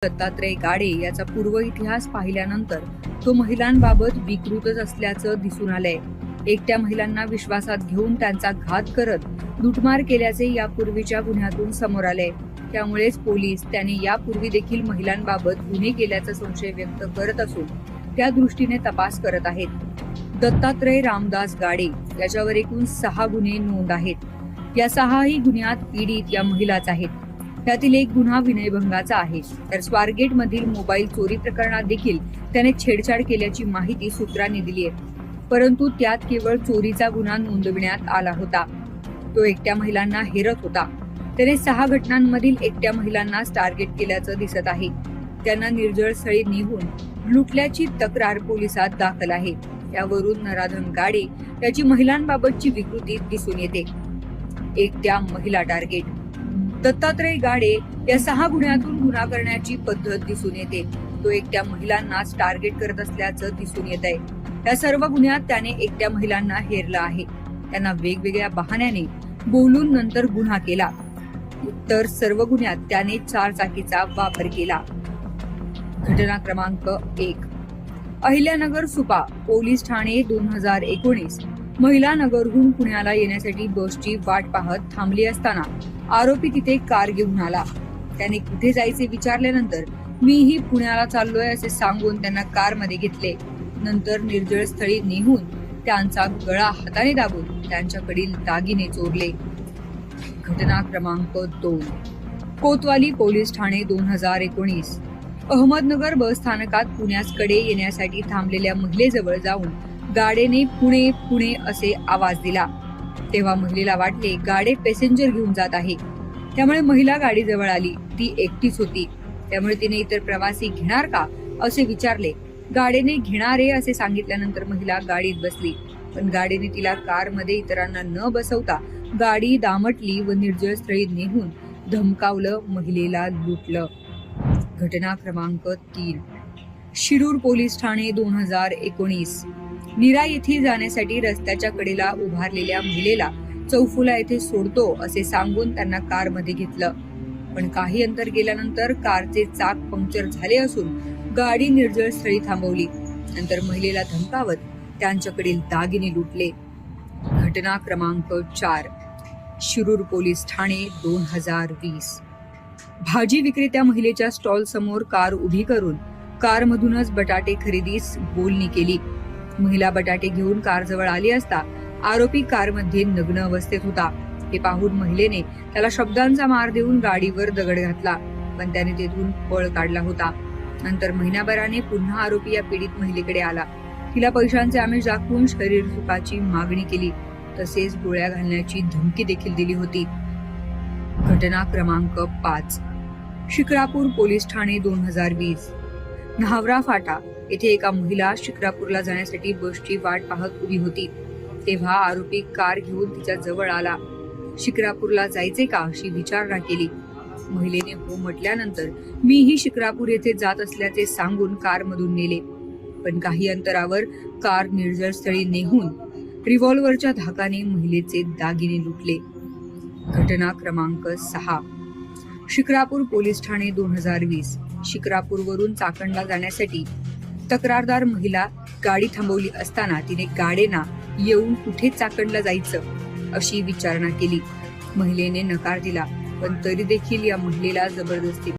दत्तात्रय गाडे याचा पूर्व इतिहास पाहिल्यानंतर तो महिलांबाबत विकृतच असल्याचं दिसून आलंय. एकट्या महिलांना विश्वासात घेऊन त्यांचा घात करत लुटमार केल्याचे यापूर्वीच्या गुन्ह्यातून समोर आले. त्यामुळेच पोलीस त्यांनी यापूर्वी देखील महिलांबाबत गुन्हे केल्याचा संशय व्यक्त करत असून त्या दृष्टीने तपास करत आहेत. दत्तात्रय रामदास गाडे याच्यावर एकूण 6 गुन्हे नोंद आहेत. या 6ही गुन्ह्यात पीडित या महिलाच आहेत. त्यातील एक गुन्हा विनयभंगाचा आहे. तर स्वारगेट मधील मोबाईल चोरी प्रकरणात देखील त्याने छेडछाड केल्याची माहिती सूत्रांनी दिली आहे. परंतु त्यात केवळ चोरीचा गुन्हा नोंदविण्यात आला होता. तो एकट्या महिलांना हेरत होता. त्याने 6 घटनांमधील एकट्या महिलांना टार्गेट केल्याचं दिसत आहे. त्यांना निर्जळ स्थळी नेऊन लुटल्याची तक्रार पोलिसात दाखल आहे. यावरून नराधम गाडे याची महिलांबाबतची विकृती दिसून येते. एकट्या महिला टार्गेट. दत्तात्रय गाडे या 6 गुन्ह्यातून गुन्हा करण्याची पद्धत दिसून येते. तो एकट्या महिलांनाच टार्गेट करत असल्याचं दिसून येत आहे. या सर्व गुन्ह्यात त्याने एकट्या महिलांना हेरलं आहे. त्यांना वेगवेगळ्या बहाण्याने बोलून नंतर गुन्हा केला. तर सर्व गुन्ह्यात त्याने 4 चाकीचा वापर केला. घटना क्रमांक 1 अहिल्यानगर सुपा पोलीस ठाणे 2019. महिला नगरहून पुण्याला येण्यासाठी बसची वाट पाहत थांबली असताना आरोपी तिथे कार घेऊन आला. त्याने कुठे जायचे विचारल्यानंतर मीही पुण्याला चाललोय असे सांगून त्यांना कारमध्ये घेतले. नंतर निर्जळ स्थळी नेऊन त्यांचा गळा हाताने दाबून त्यांच्याकडील दागिने चोरले. घटना क्रमांक 2 कोतवाली पोलीस ठाणे 2019. अहमदनगर बस स्थानकात पुण्याकडे येण्यासाठी थांबलेल्या महिलेजवळ जाऊन गाडेने पुणे पुणे असे आवाज दिला. तेव्हा महिलेला वाटले गाडे पॅसेंजर घेऊन जात आहे. त्यामुळे महिला गाडीजवळ आली. ती एकटीच होती. त्यामुळे तिने इतर प्रवासी घेणार का असे विचारले. गाडीने घेणारे असे सांगितल्यानंतर महिला गाडीत बसली. पण गाडीने तिला कारमध्ये इतरांना न बसवता गाडी दामटली व निर्जळ स्थळी नेऊन धमकावलं. महिलेला लुटलं. घटना क्रमांक 3 शिरूर पोलीस ठाणे 2019. नीरा येथे जाण्यासाठी रस्त्याच्या कडेला उभारलेल्या महिलेला चौफुला येथे सोडतो असे सांगून त्यांना कारमध्ये घेतलं. पण काही अंतर गेल्यानंतर कारचे चाक पंक्चर झाले असून गाडी निर्जळ स्थळी थांबवली. नंतर महिलेला धमकावत त्यांच्याकडील दागिने लुटले. घटना क्रमांक 4 शिरूर पोलीस ठाणे 2020. भाजी विक्रेत्या महिलेच्या स्टॉल समोर कार उभी करून कारमधूनच बटाटे खरेदीस बोलणी केली. महिला बटाटे घेऊन कारजवळ आली असता आरोपी कारमध्ये नग्न अवस्थेत होता. हे पाहून महिलेने त्याला शब्दांचा मार देऊन गाडीवर दगड घातला. पण त्याने तेथून पळ काढला होता. नंतर महिनाभराने पुन्हा आरोपी या पीडित महिलेकडे आला. तिला पैशांचे आमिष दाखवून शरीर सुखाची मागणी केली. तसेच गोळ्या घालण्याची धमकी देखील दिली होती. घटना क्रमांक 5 शिक्रापूर पोलीस ठाणे 2020. न्हावरा फाटा येथे एका महिला शिक्रापूरला जाण्यासाठी बसची वाट पाहत उभी होती. तेव्हा आरोपी कार घेऊन तिच्या जवळ आला. शिक्रापूरला जायचे का अशी विचारणा केली. महिलेने हो म्हटल्यानंतर मीही शिक्रापूर येथे जात असल्याचे सांगून कारमधून नेले. पण काही अंतरावर कार निर्जळ स्थळी नेऊन रिव्हॉल्व्हरच्या धाकाने महिलेचे दागिने लुटले. घटना क्रमांक 6 शिक्रापूर पोलीस ठाणे 2020. शिक्रापूरवरून चाकणला जाण्यासाठी तक्रारदार महिला गाडी थांबवली असताना तिने गाडेना येऊन कुठे चाकणला जायचं अशी विचारणा केली. महिलेने नकार दिला. पण तरी देखील या महिलेला जबरदस्ती